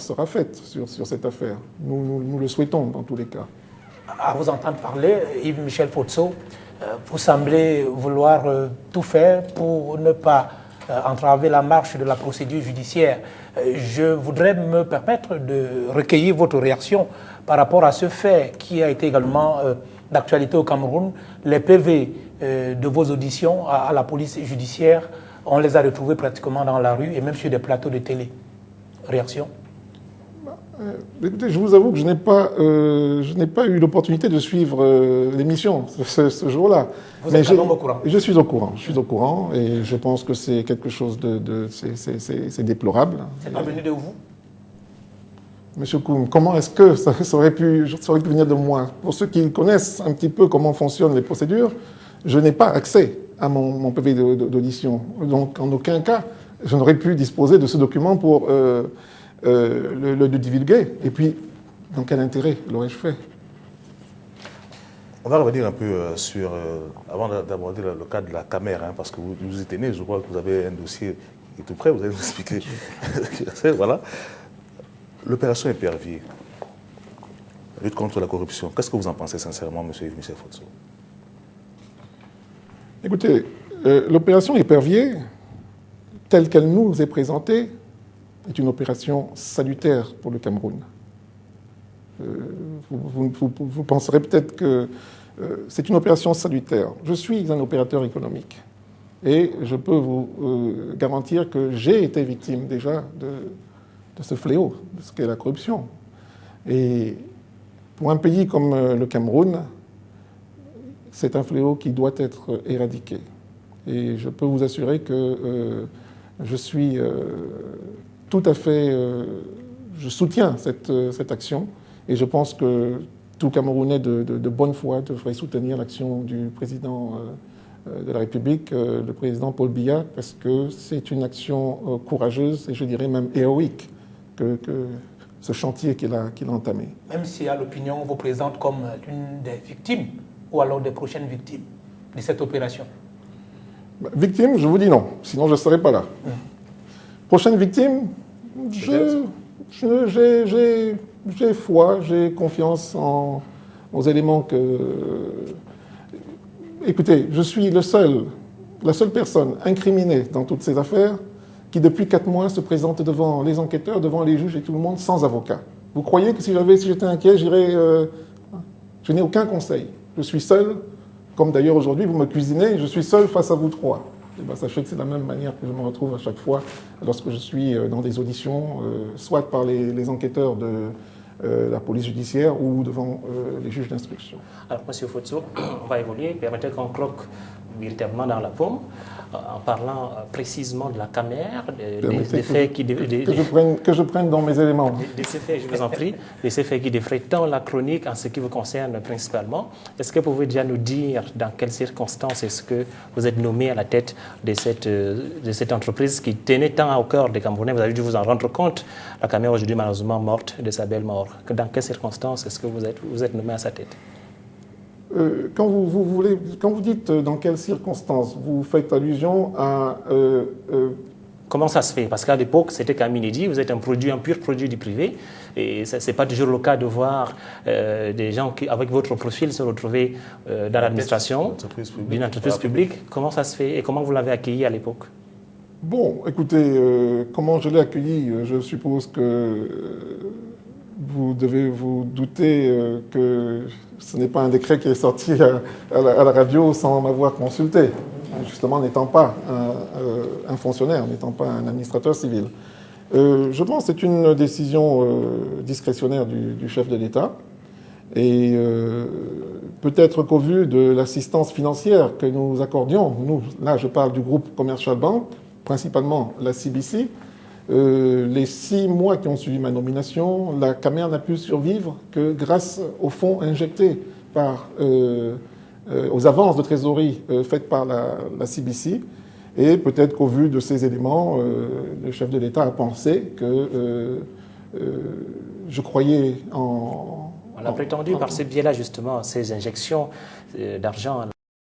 sera faite sur cette affaire. Nous le souhaitons dans tous les cas. À vous entendre parler, Yves-Michel Fotso, vous semblez vouloir tout faire pour ne pas entraver la marche de la procédure judiciaire. Je voudrais me permettre de recueillir votre réaction par rapport à ce fait qui a été également d'actualité au Cameroun. Les PV de vos auditions à la police judiciaire, on les a retrouvés pratiquement dans la rue et même sur des plateaux de télé. Réaction? Écoutez, je vous avoue que je n'ai pas eu l'opportunité de suivre l'émission ce jour-là. Vous êtes quand même au courant? Je suis au courant et je pense que c'est quelque chose c'est déplorable. C'est pas venu de vous? Monsieur Koum, comment est-ce que ça aurait pu venir de moi? Pour ceux qui connaissent un petit peu comment fonctionnent les procédures, je n'ai pas accès à mon PV d'audition. Donc, en aucun cas, je n'aurais pu disposer de ce document pour le divulguer. Et puis, dans quel intérêt l'aurais-je fait? On va revenir un peu sur, avant d'aborder le cas de la caméra, parce que vous êtes né, je crois que vous avez un dossier qui est tout prêt, vous allez nous expliquer. Voilà. L'opération Épervier, lutte contre la corruption, qu'est-ce que vous en pensez sincèrement, M. Yves-Michel Fotso? Écoutez, l'opération Épervier, telle qu'elle nous est présentée, est une opération salutaire pour le Cameroun. Vous penserez peut-être que c'est une opération salutaire. Je suis un opérateur économique et je peux vous garantir que j'ai été victime déjà de ce fléau, de ce qu'est la corruption. Et pour un pays comme le Cameroun, c'est un fléau qui doit être éradiqué. Et je peux vous assurer que je suis tout à fait... je soutiens cette action et je pense que tout Camerounais de bonne foi devrait soutenir l'action du président de la République, le président Paul Biya, parce que c'est une action courageuse et je dirais même héroïque que ce chantier qu'il a entamé. Même si à l'opinion vous présente comme l'une des victimes ou alors des prochaines victimes de cette opération? Victime, je vous dis non, sinon je ne serais pas là. Prochaine victime, j'ai foi, j'ai confiance aux éléments que... Écoutez, je suis la seule personne incriminée dans toutes ces affaires qui, depuis 4 mois, se présente devant les enquêteurs, devant les juges et tout le monde sans avocat. Vous croyez que si j'étais inquiet, j'irais... Je n'ai aucun conseil. Je suis seul, comme d'ailleurs aujourd'hui vous me cuisinez, je suis seul face à vous 3. Et bien, sachez que c'est de la même manière que je me retrouve à chaque fois lorsque je suis dans des auditions, soit par les enquêteurs de la police judiciaire ou devant les juges d'instruction. Alors, M. Fotso, on va évoluer. Permettez qu'on croque véritablement dans la pomme en parlant précisément de la caméra, des faits qui... Que je prenne dans mes éléments. De ces faits, je vous en prie, de ces faits qui défraient tant la chronique en ce qui vous concerne principalement. Est-ce que vous pouvez déjà nous dire dans quelles circonstances est-ce que vous êtes nommé à la tête de cette entreprise qui tenait tant au cœur des Camerounais? Vous avez dû vous en rendre compte. La caméra aujourd'hui malheureusement morte de sa belle mort. Dans quelles circonstances est-ce que vous êtes nommé à sa tête? Quand vous dites dans quelles circonstances, vous faites allusion à... Comment ça se fait? Parce qu'à l'époque, c'était quand même inédit. Vous êtes un pur produit du privé. Et ce n'est pas toujours le cas de voir des gens qui, avec votre profil, se retrouver dans l'administration d'une entreprise publique. Comment ça se fait et comment vous l'avez accueilli à l'époque? Bon, écoutez, comment je l'ai accueilli? Je suppose que vous devez vous douter que ce n'est pas un décret qui est sorti à la radio sans m'avoir consulté, justement n'étant pas un fonctionnaire, n'étant pas un administrateur civil. Je pense que c'est une décision discrétionnaire du chef de l'État et peut-être qu'au vu de l'assistance financière que nous accordions, nous, là je parle du groupe Commercial Bank, principalement la CBC, les 6 mois qui ont suivi ma nomination, la caméra n'a pu survivre que grâce aux fonds injectés aux avances de trésorerie faites par la CBC. Et peut-être qu'au vu de ces éléments, le chef de l'État a pensé que je croyais en... On a prétendu par ce biais-là, justement, ces injections d'argent